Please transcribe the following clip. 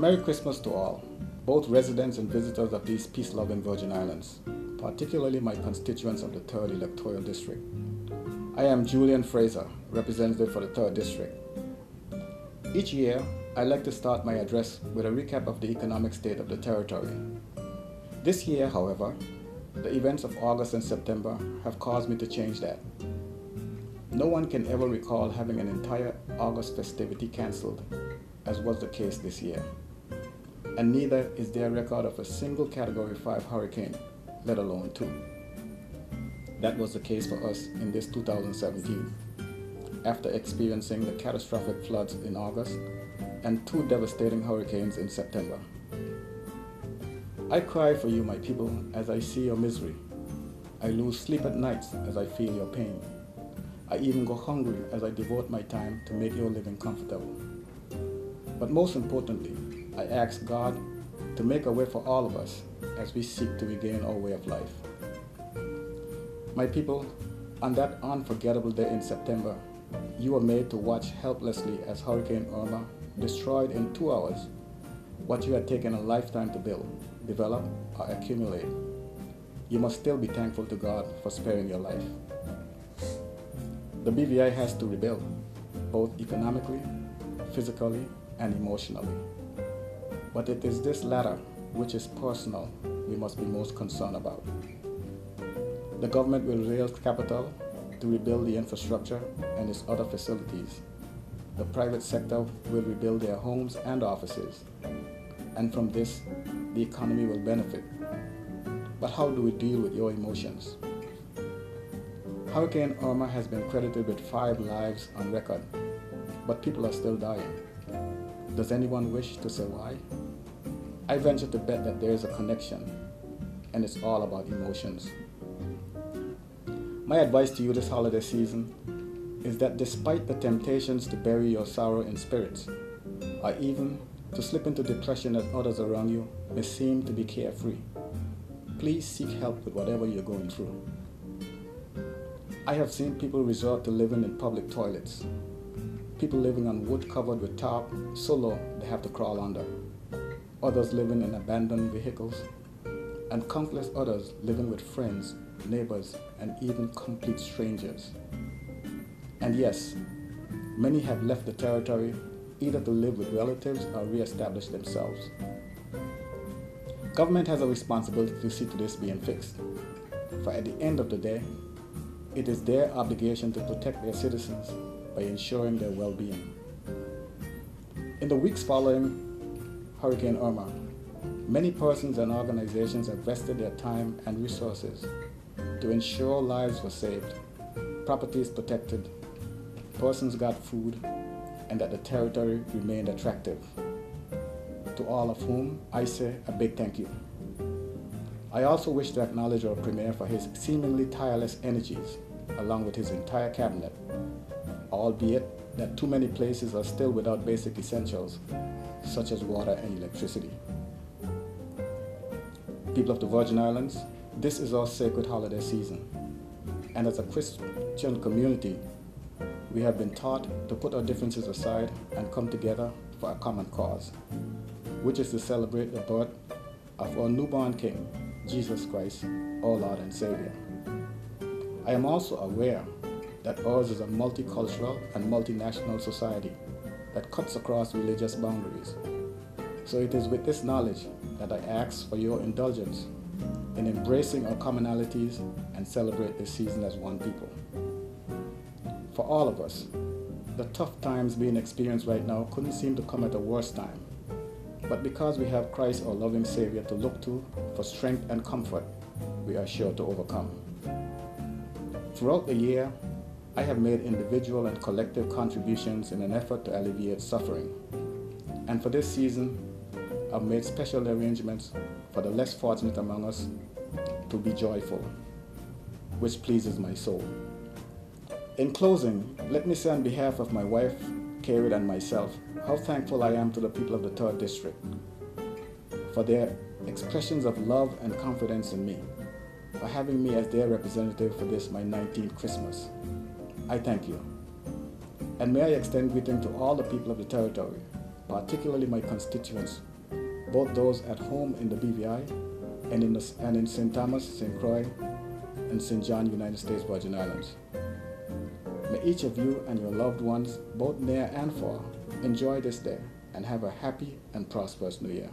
Merry Christmas to all, both residents and visitors of these peace-loving Virgin Islands, particularly my constituents of the 3rd Electoral District. I am Julian Fraser, representative for the 3rd District. Each year, I like to start my address with a recap of the economic state of the territory. This year, however, the events of August and September have caused me to change that. No one can ever recall having an entire August festivity cancelled, as was the case this year. And neither is there a record of a single Category 5 hurricane, let alone 2. That was the case for us in this 2017, after experiencing the catastrophic floods in August and 2 devastating hurricanes in September. I cry for you, my people, as I see your misery. I lose sleep at nights as I feel your pain. I even go hungry as I devote my time to make your living comfortable. But most importantly, I ask God to make a way for all of us as we seek to regain our way of life. My people, on that unforgettable day in September, you were made to watch helplessly as Hurricane Irma destroyed in 2 hours what you had taken a lifetime to build, develop, or accumulate. You must still be thankful to God for sparing your life. The BVI has to rebuild, both economically, physically, and emotionally. But it is this latter, which is personal, we must be most concerned about. The government will raise capital to rebuild the infrastructure and its other facilities. The private sector will rebuild their homes and offices. And from this, the economy will benefit. But how do we deal with your emotions? Hurricane Irma has been credited with 5 lives on record, but people are still dying. Does anyone wish to say why? I venture to bet that there is a connection, and it's all about emotions. My advice to you this holiday season is that despite the temptations to bury your sorrow in spirits, or even to slip into depression as others around you may seem to be carefree, please seek help with whatever you're going through. I have seen people resort to living in public toilets, people living on wood covered with tarp so low they have to crawl under, others living in abandoned vehicles, and countless others living with friends, neighbors, and even complete strangers. And yes, many have left the territory either to live with relatives or re-establish themselves. Government has a responsibility to see to this being fixed, for at the end of the day, it is their obligation to protect their citizens by ensuring their well-being. In the weeks following Hurricane Irma, many persons and organizations have vested their time and resources to ensure lives were saved, properties protected, persons got food, and that the territory remained attractive. To all of whom I say a big thank you. I also wish to acknowledge our Premier for his seemingly tireless energies, along with his entire cabinet, albeit that too many places are still without basic essentials, such as water and electricity. People of the Virgin Islands, this is our sacred holiday season, and as a Christian community, we have been taught to put our differences aside and come together for a common cause, which is to celebrate the birth of our newborn King, Jesus Christ, our Lord and Savior. I am also aware that ours is a multicultural and multinational society that cuts across religious boundaries. So it is with this knowledge that I ask for your indulgence in embracing our commonalities and celebrate this season as one people. For all of us, the tough times being experienced right now couldn't seem to come at a worse time. But because we have Christ, our loving Savior, to look to for strength and comfort, we are sure to overcome. Throughout the year, I have made individual and collective contributions in an effort to alleviate suffering. And for this season, I've made special arrangements for the less fortunate among us to be joyful, which pleases my soul. In closing, let me say on behalf of my wife, Carrie, and myself, how thankful I am to the people of the 3rd District for their expressions of love and confidence in me, for having me as their representative for this my 19th Christmas. I thank you. And may I extend greeting to all the people of the territory, particularly my constituents both those at home in the BVI and in St. Thomas, St. Croix, and St. John, United States Virgin Islands. May each of you and your loved ones, both near and far, enjoy this day and have a happy and prosperous New Year.